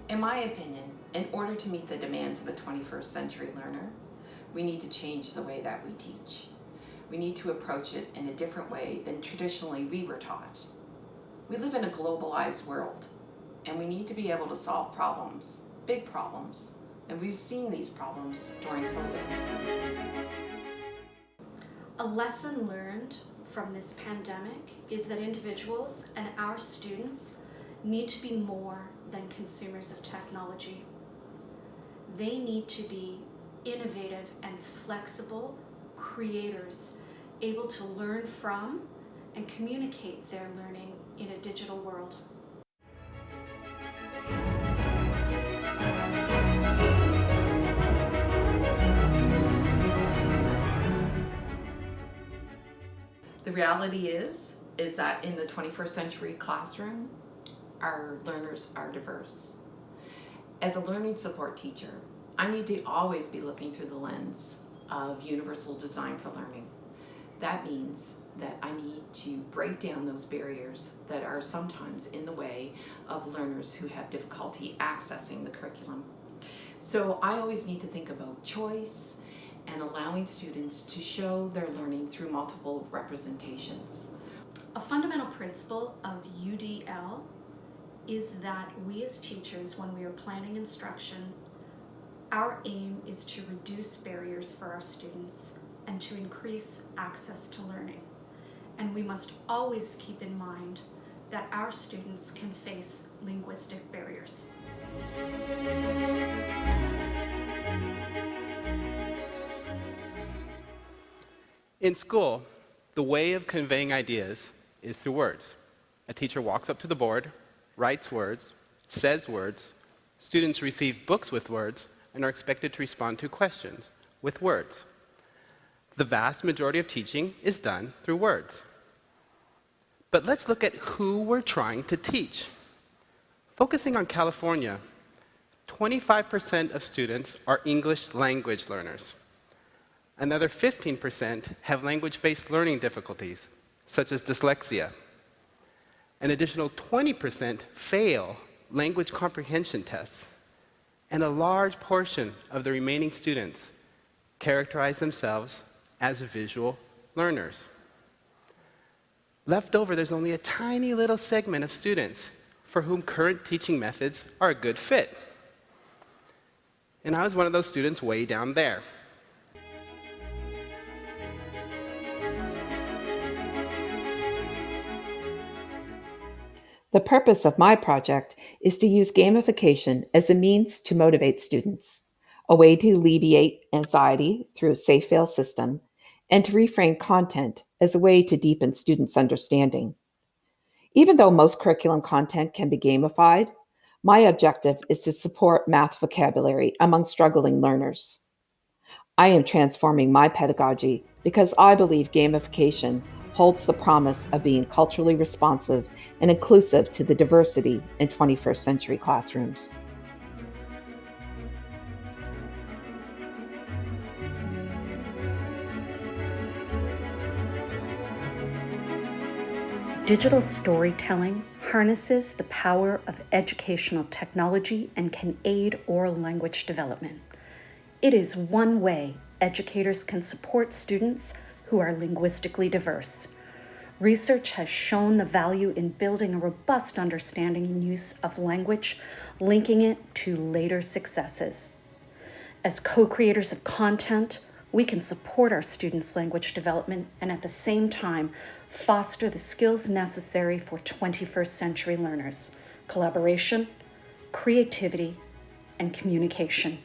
In my opinion, in order to meet the demands of a 21st century learner, we need to change the way that we teach. We need to approach it in a different way than traditionally we were taught. We live in a globalized world, and we need to be able to solve problems, big problems, and we've seen these problems during COVID. A lesson learned from this pandemic is that individuals and our students need to be more than consumers of technology. They need to be innovative and flexible creators, able to learn from and communicate their learning in a digital world. The reality is that in the 21st century classroom, our learners are diverse. As a learning support teacher, I need to always be looking through the lens of universal design for learning. That means that I need to break down those barriers that are sometimes in the way of learners who have difficulty accessing the curriculum. So I always need to think about choice and allowing students to show their learning through multiple representations. A fundamental principle of UDL is that we as teachers, when we are planning instruction, our aim is to reduce barriers for our students and to increase access to learning. And we must always keep in mind that our students can face linguistic barriers. In school, the way of conveying ideas is through words. A teacher walks up to the board, writes words, says words, students receive books with words, and are expected to respond to questions with words. The vast majority of teaching is done through words. But let's look at who we're trying to teach. Focusing on California, 25% of students are English language learners. Another 15% have language-based learning difficulties, such as dyslexia. An additional 20% fail language comprehension tests. And a large portion of the remaining students characterize themselves as visual learners. Left over, there's only a tiny little segment of students for whom current teaching methods are a good fit. And I was one of those students way down there. The purpose of my project is to use gamification as a means to motivate students, a way to alleviate anxiety through a safe fail system, and to reframe content as a way to deepen students' understanding. Even though most curriculum content can be gamified, my objective is to support math vocabulary among struggling learners. I am transforming my pedagogy because I believe gamification holds the promise of being culturally responsive and inclusive to the diversity in 21st century classrooms. Digital storytelling harnesses the power of educational technology and can aid oral language development. It is one way educators can support students who are linguistically diverse. Research has shown the value in building a robust understanding and use of language, linking it to later successes. As co-creators of content, we can support our students' language development and at the same time foster the skills necessary for 21st century learners: collaboration, creativity, and communication.